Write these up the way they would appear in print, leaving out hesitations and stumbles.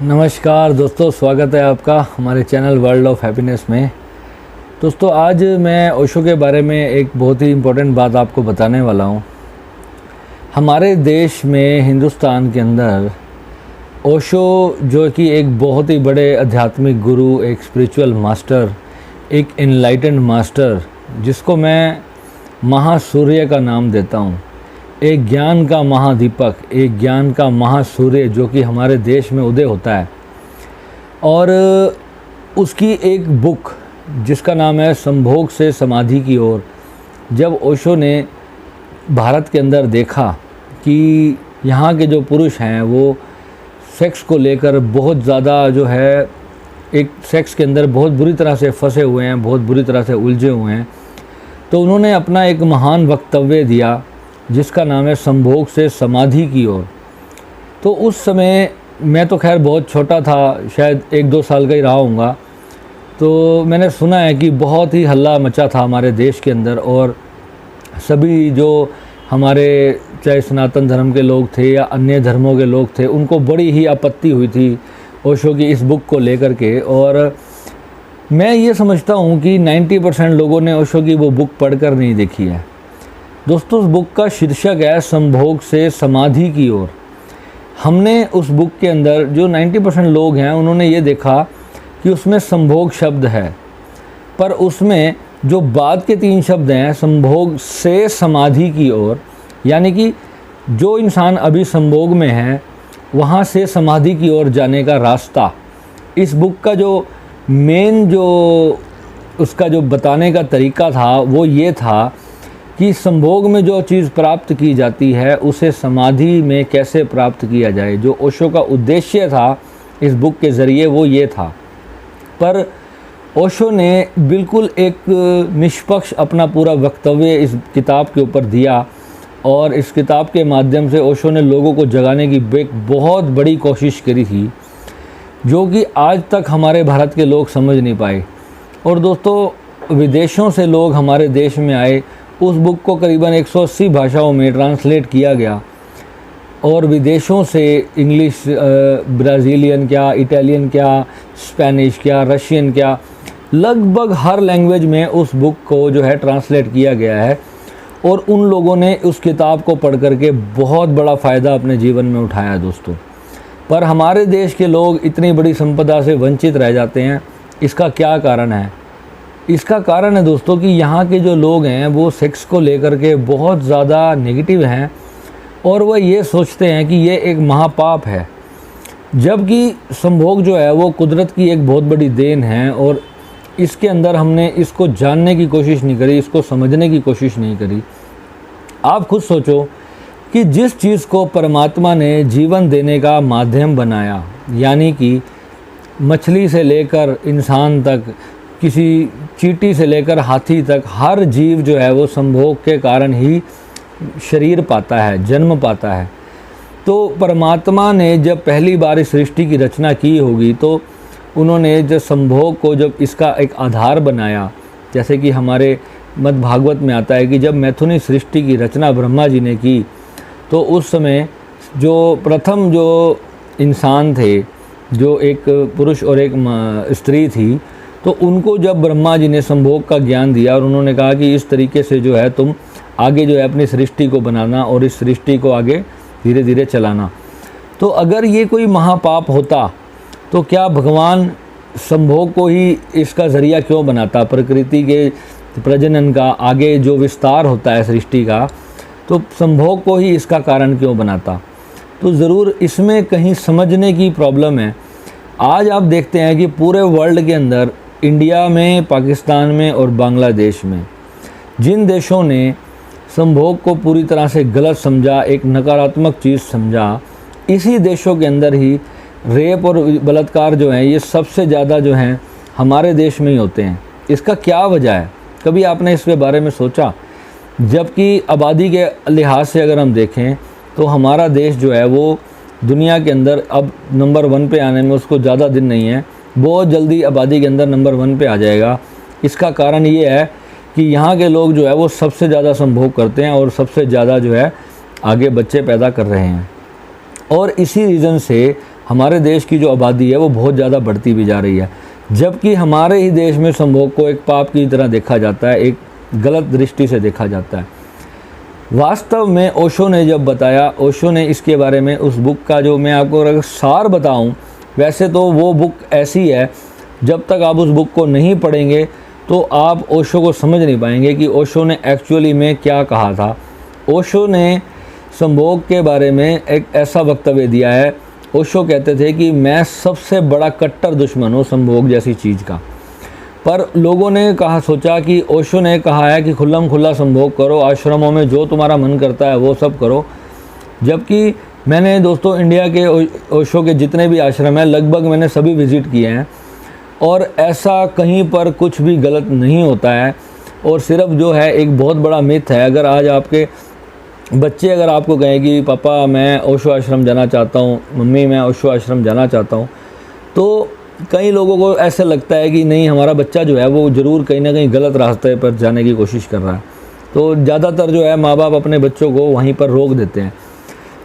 नमस्कार दोस्तों, स्वागत है आपका हमारे चैनल वर्ल्ड ऑफ हैप्पीनेस में। दोस्तों, आज मैं ओशो के बारे में एक बहुत ही इम्पोर्टेंट बात आपको बताने वाला हूँ। हमारे देश में, हिंदुस्तान के अंदर ओशो जो कि एक बहुत ही बड़े आध्यात्मिक गुरु, एक स्पिरिचुअल मास्टर, एक एनलाइटेंड मास्टर, जिसको मैं महासूर्य का नाम देता हूँ, एक ज्ञान का महादीपक, एक ज्ञान का महासूर्य जो कि हमारे देश में उदय होता है। और उसकी एक बुक जिसका नाम है संभोग से समाधि की ओर, जब ओशो ने भारत के अंदर देखा कि यहाँ के जो पुरुष हैं वो सेक्स को लेकर बहुत ज़्यादा जो है एक सेक्स के अंदर बहुत बुरी तरह से फंसे हुए हैं, बहुत बुरी तरह से उलझे हुए हैं, तो उन्होंने अपना एक महान वक्तव्य दिया जिसका नाम है संभोग से समाधि की ओर। तो उस समय मैं तो खैर बहुत छोटा था, शायद 1-2 साल का ही रहा हूँगा, तो मैंने सुना है कि बहुत ही हल्ला मचा था हमारे देश के अंदर, और सभी जो हमारे चाहे सनातन धर्म के लोग थे या अन्य धर्मों के लोग थे, उनको बड़ी ही आपत्ति हुई थी ओशो की इस बुक को लेकर के। और मैं ये समझता हूँ कि 90% लोगों ने ओशो की वो बुक पढ़कर नहीं देखी है। दोस्तों, उस बुक का शीर्षक है संभोग से समाधि की ओर। हमने उस बुक के अंदर जो 90% लोग हैं उन्होंने ये देखा कि उसमें संभोग शब्द है, पर उसमें जो बाद के 3 शब्द हैं संभोग से समाधि की ओर, यानी कि जो इंसान अभी संभोग में है वहाँ से समाधि की ओर जाने का रास्ता। इस बुक का जो मेन जो उसका जो बताने का तरीका था वो ये था कि संभोग में जो चीज़ प्राप्त की जाती है उसे समाधि में कैसे प्राप्त किया जाए। जो ओशो का उद्देश्य था इस बुक के ज़रिए वो ये था, पर ओशो ने बिल्कुल एक निष्पक्ष अपना पूरा वक्तव्य इस किताब के ऊपर दिया, और इस किताब के माध्यम से ओशो ने लोगों को जगाने की एक बहुत बड़ी कोशिश करी थी जो कि आज तक हमारे भारत के लोग समझ नहीं पाए। और दोस्तों, विदेशों से लोग हमारे देश में आए, उस बुक को करीबन 180 भाषाओं में ट्रांसलेट किया गया, और विदेशों से इंग्लिश, ब्राज़ीलियन क्या, इटालियन क्या, स्पेनिश क्या, रशियन क्या, लगभग हर लैंग्वेज में उस बुक को जो है ट्रांसलेट किया गया है। और उन लोगों ने उस किताब को पढ़ करके बहुत बड़ा फ़ायदा अपने जीवन में उठाया दोस्तों। पर हमारे देश के लोग इतनी बड़ी संपदा से वंचित रह जाते हैं। इसका क्या कारण है? इसका कारण है दोस्तों कि यहाँ के जो लोग हैं वो सेक्स को लेकर के बहुत ज़्यादा नेगेटिव हैं, और वह ये सोचते हैं कि ये एक महापाप है, जबकि संभोग जो है वो कुदरत की एक बहुत बड़ी देन है। और इसके अंदर हमने इसको जानने की कोशिश नहीं करी, इसको समझने की कोशिश नहीं करी। आप खुद सोचो कि जिस चीज़ को परमात्मा ने जीवन देने का माध्यम बनाया, यानी कि मछली से लेकर इंसान तक, किसी चींटी से लेकर हाथी तक, हर जीव जो है वो संभोग के कारण ही शरीर पाता है, जन्म पाता है। तो परमात्मा ने जब पहली बार इस सृष्टि की रचना की होगी तो उन्होंने जब संभोग को जब इसका एक आधार बनाया, जैसे कि हमारे मद् भागवत में आता है कि जब मैथुनी सृष्टि की रचना ब्रह्मा जी ने की, तो उस समय जो प्रथम जो इंसान थे, जो एक पुरुष और एक स्त्री थी, तो उनको जब ब्रह्मा जी ने संभोग का ज्ञान दिया और उन्होंने कहा कि इस तरीके से जो है तुम आगे जो है अपनी सृष्टि को बनाना और इस सृष्टि को आगे धीरे धीरे चलाना। तो अगर ये कोई महापाप होता तो क्या भगवान संभोग को ही इसका ज़रिया क्यों बनाता? प्रकृति के प्रजनन का, आगे जो विस्तार होता है सृष्टि का, तो संभोग को ही इसका कारण क्यों बनाता? तो ज़रूर इसमें कहीं समझने की प्रॉब्लम है। आज आप देखते हैं कि पूरे वर्ल्ड के अंदर, इंडिया में, पाकिस्तान में और बांग्लादेश में, जिन देशों ने संभोग को पूरी तरह से गलत समझा, एक नकारात्मक चीज़ समझा, इसी देशों के अंदर ही रेप और बलात्कार जो हैं ये सबसे ज़्यादा जो हैं हमारे देश में ही होते हैं। इसका क्या वजह है? कभी आपने इसके बारे में सोचा? जबकि आबादी के लिहाज से अगर हम देखें तो हमारा देश जो है वो दुनिया के अंदर अब नंबर 1 पे आने में उसको ज़्यादा दिन नहीं है, बहुत जल्दी आबादी के अंदर नंबर 1 पे आ जाएगा। इसका कारण ये है कि यहाँ के लोग जो है वो सबसे ज़्यादा संभोग करते हैं और सबसे ज़्यादा जो है आगे बच्चे पैदा कर रहे हैं। और इसी रीज़न से हमारे देश की जो आबादी है वो बहुत ज़्यादा बढ़ती भी जा रही है, जबकि हमारे ही देश में संभोग को एक पाप की तरह देखा जाता है, एक गलत दृष्टि से देखा जाता है। वास्तव में ओशो ने जब बताया, ओशो ने इसके बारे में उस बुक का जो मैं आपको अगर सार बताऊं, वैसे तो वो बुक ऐसी है जब तक आप उस बुक को नहीं पढ़ेंगे तो आप ओशो को समझ नहीं पाएंगे कि ओशो ने एक्चुअली में क्या कहा था। ओशो ने संभोग के बारे में एक ऐसा वक्तव्य दिया है। ओशो कहते थे कि मैं सबसे बड़ा कट्टर दुश्मन हूँ संभोग जैसी चीज़ का। पर लोगों ने कहा, सोचा कि ओशो ने कहा है कि खुल्लम खुल्ला संभोग करो, आश्रमों में जो तुम्हारा मन करता है वो सब करो। जबकि मैंने दोस्तों इंडिया के ओशो के जितने भी आश्रम हैं लगभग मैंने सभी विज़िट किए हैं, और ऐसा कहीं पर कुछ भी गलत नहीं होता है। और सिर्फ जो है एक बहुत बड़ा मिथ है, अगर आज आपके बच्चे अगर आपको कहें कि पापा मैं ओशो आश्रम जाना चाहता हूँ, मम्मी मैं ओशो आश्रम जाना चाहता हूँ, तो कई लोगों को ऐसा लगता है कि नहीं हमारा बच्चा जो है वो ज़रूर कहीं ना कहीं गलत रास्ते पर जाने की कोशिश कर रहा है। तो ज़्यादातर जो है माँ बाप अपने बच्चों को वहीं पर रोक देते हैं।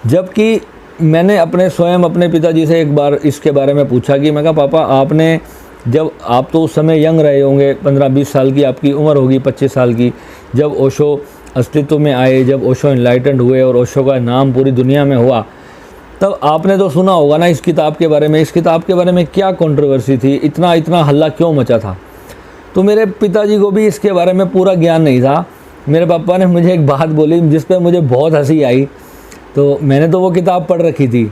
जबकि मैंने स्वयं अपने पिताजी से एक बार इसके बारे में पूछा कि मैं कहा पापा आपने, जब आप तो उस समय यंग रहे होंगे, 15-20 साल की आपकी उम्र होगी, 25 साल की, जब ओशो अस्तित्व में आए, जब ओशो इनलाइटेंड हुए और ओशो का नाम पूरी दुनिया में हुआ, तब आपने तो सुना होगा ना इस किताब के बारे में। इस किताब के बारे में क्या कंट्रोवर्सी थी, इतना हल्ला क्यों मचा था। तो मेरे पिताजी को भी इसके बारे में पूरा ज्ञान नहीं था। मेरे पापा ने मुझे एक बात बोली जिस पर मुझे बहुत हंसी आई। तो मैंने तो वो किताब पढ़ रखी थी,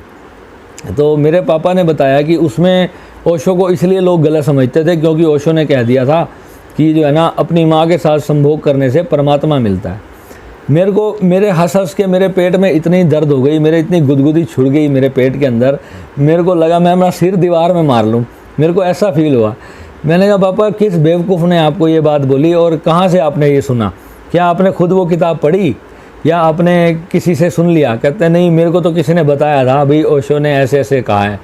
तो मेरे पापा ने बताया कि उसमें ओशो को इसलिए लोग गलत समझते थे क्योंकि ओशो ने कह दिया था कि जो है ना अपनी माँ के साथ संभोग करने से परमात्मा मिलता है। मेरे हंस के मेरे पेट में इतनी दर्द हो गई, मेरे इतनी गुदगुदी छुड़ गई मेरे पेट के अंदर, मेरे को लगा मैं अपना सिर दीवार में मार लूँ, मेरे को ऐसा फील हुआ। मैंने कहा पापा किस बेवकूफ़ ने आपको ये बात बोली और कहाँ से आपने ये सुना, क्या आपने खुद वो किताब पढ़ी या आपने किसी से सुन लिया? कहते नहीं मेरे को तो किसी ने बताया था भाई ओशो ने ऐसे ऐसे कहा है।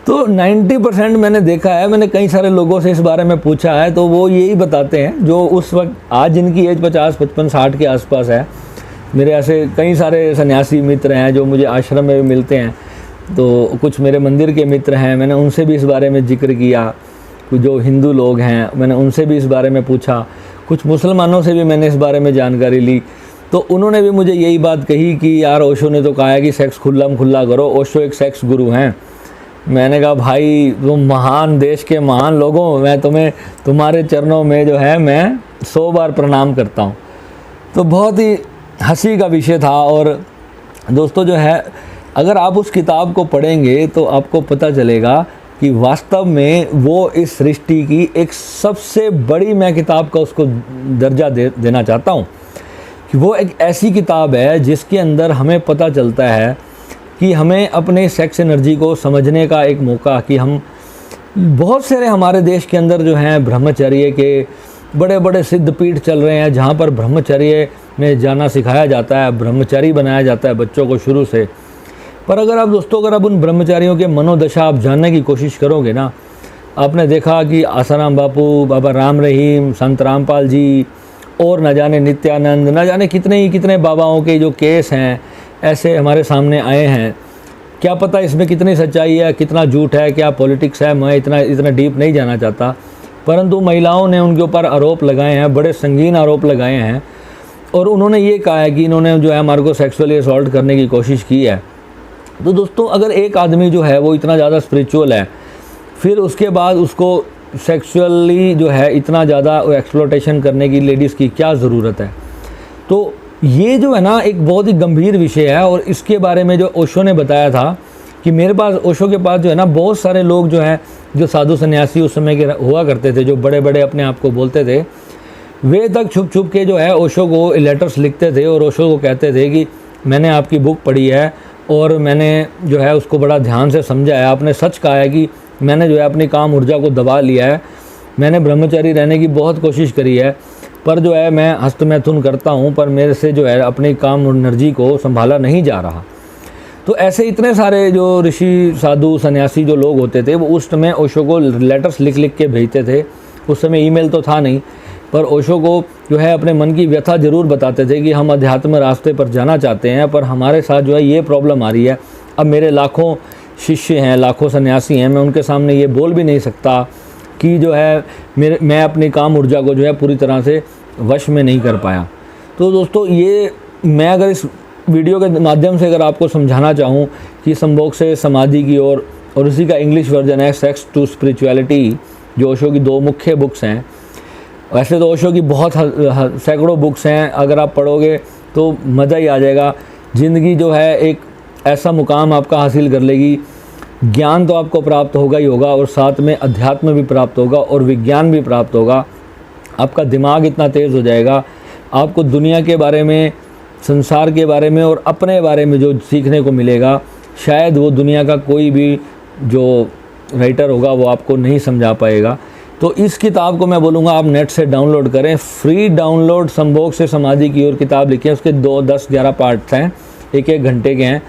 तो 90% मैंने देखा है, मैंने कई सारे लोगों से इस बारे में पूछा है, तो वो यही बताते हैं जो उस वक्त, आज जिनकी एज 50, 55, 60 के आसपास है। मेरे ऐसे कई सारे सन्यासी मित्र हैं जो मुझे आश्रम में भी मिलते हैं, तो कुछ मेरे मंदिर के मित्र हैं, मैंने उनसे भी इस बारे में जिक्र किया। कुछ जो हिंदू लोग हैं मैंने उनसे भी इस बारे में पूछा, कुछ मुसलमानों से भी मैंने इस बारे में जानकारी ली। तो उन्होंने भी मुझे यही बात कही कि यार ओशो ने तो कहा है कि सेक्स खुल्लम खुल्ला करो, ओशो एक सेक्स गुरु हैं। मैंने कहा भाई तुम महान देश के महान लोगों, मैं तुम्हारे चरणों में जो है मैं 100 बार प्रणाम करता हूँ। तो बहुत ही हंसी का विषय था। और दोस्तों जो है अगर आप उस किताब को पढ़ेंगे तो आपको पता चलेगा कि वास्तव में वो इस सृष्टि की एक सबसे बड़ी, मैं किताब का उसको दर्जा देना चाहता हूँ कि वो एक ऐसी किताब है जिसके अंदर हमें पता चलता है कि हमें अपने सेक्स एनर्जी को समझने का एक मौका, कि हम बहुत सारे हमारे देश के अंदर जो हैं ब्रह्मचर्य के बड़े बड़े सिद्ध पीठ चल रहे हैं जहाँ पर ब्रह्मचर्य में जाना सिखाया जाता है, ब्रह्मचारी बनाया जाता है बच्चों को शुरू से। पर अगर आप दोस्तों उन ब्रह्मचारियों के मनोदशा आप जानने की कोशिश करोगे ना, आपने देखा कि आसाराम बापू, बाबा राम रहीम, संत रामपाल जी और न जाने नित्यानंद, न जाने कितने बाबाओं के जो केस हैं ऐसे हमारे सामने आए हैं। क्या पता इसमें कितनी सच्चाई है, कितना झूठ है, क्या पॉलिटिक्स है, मैं इतना डीप नहीं जाना चाहता। परंतु महिलाओं ने उनके ऊपर आरोप लगाए हैं, बड़े संगीन आरोप लगाए हैं, और उन्होंने ये कहा है कि इन्होंने जो है हमारे को सेक्सुअली असॉल्ट करने की कोशिश की है। तो दोस्तों अगर एक आदमी जो है वो इतना ज़्यादा स्पिरिचुअल है, फिर उसके बाद उसको सेक्सुअली जो है इतना ज़्यादा एक्सप्लॉयटेशन करने की लेडीज़ की क्या ज़रूरत है? तो ये जो है ना एक बहुत ही गंभीर विषय है। और इसके बारे में जो ओशो ने बताया था कि मेरे पास, ओशो के पास जो है ना बहुत सारे लोग जो हैं, जो साधु सन्यासी उस समय के हुआ करते थे, जो बड़े बड़े अपने आप को बोलते थे, वे तक छुप के जो है ओशो को लेटर्स लिखते थे और ओशो को कहते थे कि मैंने आपकी बुक पढ़ी है और मैंने जो है उसको बड़ा ध्यान से समझा है। आपने सच कहा है कि मैंने जो है अपनी काम ऊर्जा को दबा लिया है, मैंने ब्रह्मचारी रहने की बहुत कोशिश करी है, पर जो है मैं हस्तमैथुन करता हूँ, पर मेरे से जो है अपनी काम एनर्जी को संभाला नहीं जा रहा। तो ऐसे इतने सारे जो ऋषि, साधु, सन्यासी जो लोग होते थे वो उस समय ओशो को लेटर्स लिख के भेजते थे। उस समय ईमेल तो था नहीं, पर ओशो को जो है अपने मन की व्यथा ज़रूर बताते थे कि हम अध्यात्म रास्ते पर जाना चाहते हैं, पर हमारे साथ जो है ये प्रॉब्लम आ रही है। अब मेरे लाखों शिष्य हैं, लाखों सन्यासी हैं, मैं उनके सामने ये बोल भी नहीं सकता कि जो है मैं अपनी काम ऊर्जा को जो है पूरी तरह से वश में नहीं कर पाया। तो दोस्तों ये मैं अगर इस वीडियो के माध्यम से अगर आपको समझाना चाहूँ कि संभोग से समाधि की ओर और उसी का इंग्लिश वर्जन है सेक्स टू स्पिरिचुअलिटी, जो ओशो की 2 मुख्य बुक्स हैं। वैसे तो ओशो की बहुत सैकड़ों बुक्स हैं, अगर आप पढ़ोगे तो मज़ा ही आ जाएगा। ज़िंदगी जो है एक ऐसा मुकाम आपका हासिल कर लेगी, ज्ञान तो आपको प्राप्त होगा ही होगा और साथ में अध्यात्म भी प्राप्त होगा और विज्ञान भी प्राप्त होगा। आपका दिमाग इतना तेज़ हो जाएगा, आपको दुनिया के बारे में, संसार के बारे में और अपने बारे में जो सीखने को मिलेगा, शायद वो दुनिया का कोई भी जो राइटर होगा वो आपको नहीं समझा पाएगा। तो इस किताब को मैं बोलूँगा आप नेट से डाउनलोड करें, फ्री डाउनलोड। संभोग से समाधि की ओर किताब लिखी है, उसके 2, 10, 11 पार्ट्स हैं, 1-1 घंटे के हैं।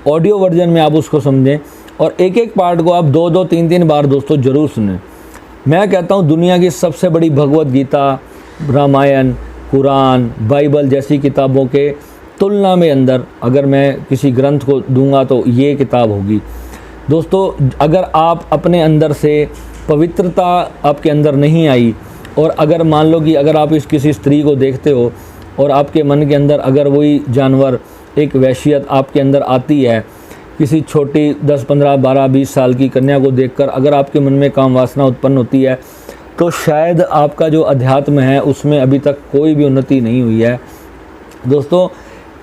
ऑडियो वर्जन में आप उसको समझें और एक पार्ट को आप 2-2, 3-3 बार दोस्तों ज़रूर सुनें। मैं कहता हूँ दुनिया की सबसे बड़ी भगवत गीता, रामायण, कुरान, बाइबल जैसी किताबों के तुलना में अंदर अगर मैं किसी ग्रंथ को दूंगा तो ये किताब होगी। दोस्तों अगर आप अपने अंदर से पवित्रता आपके अंदर नहीं आई और अगर मान लो कि अगर आप इस किसी स्त्री को देखते हो और आपके मन के अंदर अगर वही जानवर, एक वैश्यत आपके अंदर आती है, किसी छोटी 10, 15, 12, 20 साल की कन्या को देखकर अगर आपके मन में काम वासना उत्पन्न होती है, तो शायद आपका जो अध्यात्म है उसमें अभी तक कोई भी उन्नति नहीं हुई है। दोस्तों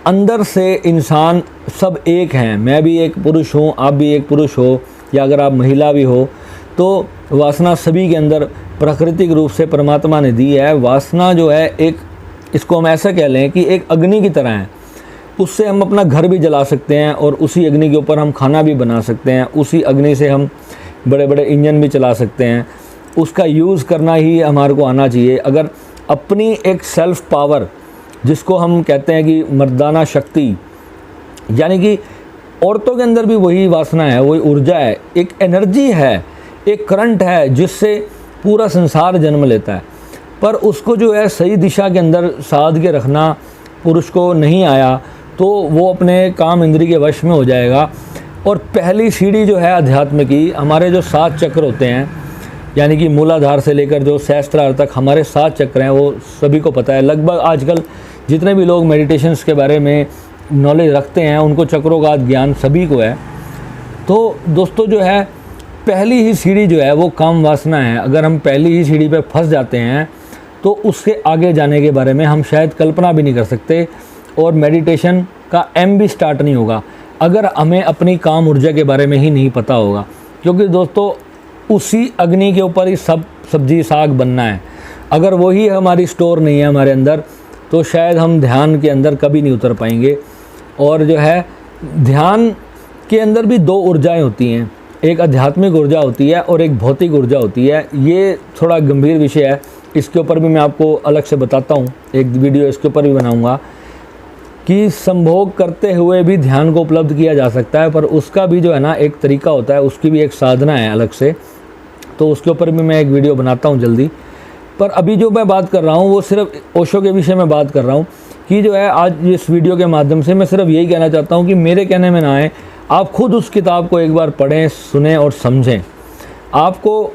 अंदर से इंसान सब एक हैं, मैं भी एक पुरुष हूँ, आप भी एक पुरुष हो, या अगर आप महिला भी हो, तो वासना सभी के अंदर प्राकृतिक रूप से परमात्मा ने दी है। वासना जो है एक, इसको हम ऐसा कह लें कि एक अग्नि की तरह है, उससे हम अपना घर भी जला सकते हैं और उसी अग्नि के ऊपर हम खाना भी बना सकते हैं, उसी अग्नि से हम बड़े बड़े इंजन भी चला सकते हैं। उसका यूज़ करना ही हमारे को आना चाहिए। अगर अपनी एक सेल्फ पावर, जिसको हम कहते हैं कि मर्दाना शक्ति, यानी कि औरतों के अंदर भी वही वासना है, वही ऊर्जा है, एक एनर्जी है, एक करंट है जिससे पूरा संसार जन्म लेता है, पर उसको जो है सही दिशा के अंदर साध के रखना पुरुष को नहीं आया तो वो अपने काम इंद्री के वश में हो जाएगा। और पहली सीढ़ी जो है अध्यात्म की, हमारे जो 7 चक्र होते हैं, यानी कि मूलाधार से लेकर जो सहस्त्रार तक हमारे 7 चक्र हैं, वो सभी को पता है। लगभग आजकल जितने भी लोग मेडिटेशंस के बारे में नॉलेज रखते हैं उनको चक्रों का ज्ञान सभी को है। तो दोस्तों जो है पहली ही सीढ़ी जो है वो काम वासना है। अगर हम पहली ही सीढ़ी पे फंस जाते हैं तो उसके आगे जाने के बारे में हम शायद कल्पना भी नहीं कर सकते और मेडिटेशन का एम भी स्टार्ट नहीं होगा अगर हमें अपनी काम ऊर्जा के बारे में ही नहीं पता होगा। क्योंकि दोस्तों उसी अग्नि के ऊपर ही सब सब्जी साग बनना है। अगर वही हमारी स्टोर नहीं है हमारे अंदर तो शायद हम ध्यान के अंदर कभी नहीं उतर पाएंगे। और जो है ध्यान के अंदर भी 2 ऊर्जाएं होती हैं, एक आध्यात्मिक ऊर्जा होती है और एक भौतिक ऊर्जा होती है। ये थोड़ा गंभीर विषय है, इसके ऊपर भी मैं आपको अलग से बताता हूँ, एक वीडियो इसके ऊपर भी बनाऊँगा कि संभोग करते हुए भी ध्यान को उपलब्ध किया जा सकता है, पर उसका भी जो है ना एक तरीका होता है, उसकी भी एक साधना है अलग से, तो उसके ऊपर भी मैं एक वीडियो बनाता हूँ जल्दी। पर अभी जो मैं बात कर रहा हूँ वो सिर्फ ओशो के विषय में बात कर रहा हूँ कि जो है आज इस वीडियो के माध्यम से मैं सिर्फ यही कहना चाहता हूँ कि मेरे कहने में ना आए, आप खुद उस किताब को एक बार पढ़ें, सुने और समझें। आपको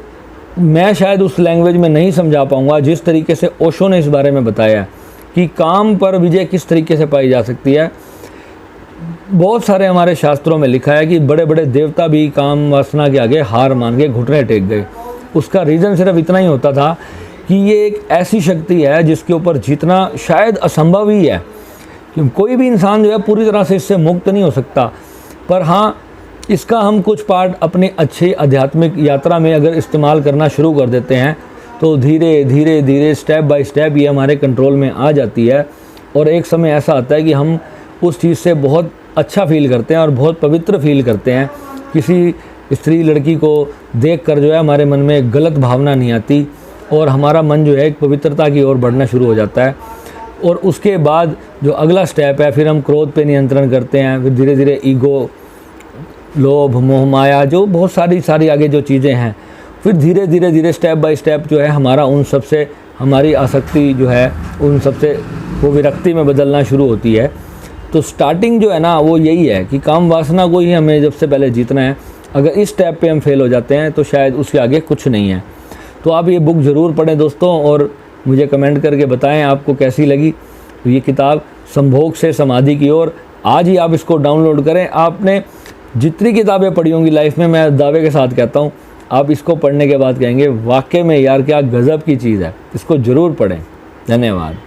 मैं शायद उस लैंग्वेज में नहीं समझा पाऊँगा जिस तरीके से ओशो ने इस बारे में बताया कि काम पर विजय किस तरीके से पाई जा सकती है। बहुत सारे हमारे शास्त्रों में लिखा है कि बड़े बड़े देवता भी काम वासना के आगे हार मान के घुटने टेक गए। उसका रीज़न सिर्फ इतना ही होता था कि ये एक ऐसी शक्ति है जिसके ऊपर जीतना शायद असंभव ही है, क्योंकि कोई भी इंसान जो है पूरी तरह से इससे मुक्त नहीं हो सकता। पर हाँ, इसका हम कुछ पार्ट अपनी अच्छी आध्यात्मिक यात्रा में अगर इस्तेमाल करना शुरू कर देते हैं तो धीरे धीरे धीरे स्टेप बाय स्टेप ये हमारे कंट्रोल में आ जाती है। और एक समय ऐसा आता है कि हम उस चीज़ से बहुत अच्छा फील करते हैं और बहुत पवित्र फील करते हैं। किसी स्त्री लड़की को देखकर जो है हमारे मन में गलत भावना नहीं आती और हमारा मन जो है एक पवित्रता की ओर बढ़ना शुरू हो जाता है। और उसके बाद जो अगला स्टेप है, फिर हम क्रोध पे नियंत्रण करते हैं, फिर धीरे धीरे ईगो, लोभ, मोह, माया, जो बहुत सारी आगे जो चीज़ें हैं, फिर धीरे धीरे स्टेप बाय स्टेप जो है हमारा उन सब से हमारी आसक्ति जो है उन सब से वो विरक्ति में बदलना शुरू होती है। तो स्टार्टिंग जो है ना वो यही है कि काम वासना को ही हमें सबसे पहले जीतना है। अगर इस स्टेप पे हम फेल हो जाते हैं तो शायद उसके आगे कुछ नहीं है। तो आप ये बुक ज़रूर पढ़ें दोस्तों, और मुझे कमेंट करके बताएं आपको कैसी लगी। तो ये किताब संभोग से समाधि की ओर, आज ही आप इसको डाउनलोड करें। आपने जितनी किताबें पढ़ी होंगी लाइफ में, मैं दावे के साथ कहता हूँ, आप इसको पढ़ने के बाद कहेंगे वाकई में यार क्या गज़ब की चीज़ है। इसको ज़रूर पढ़ें। धन्यवाद।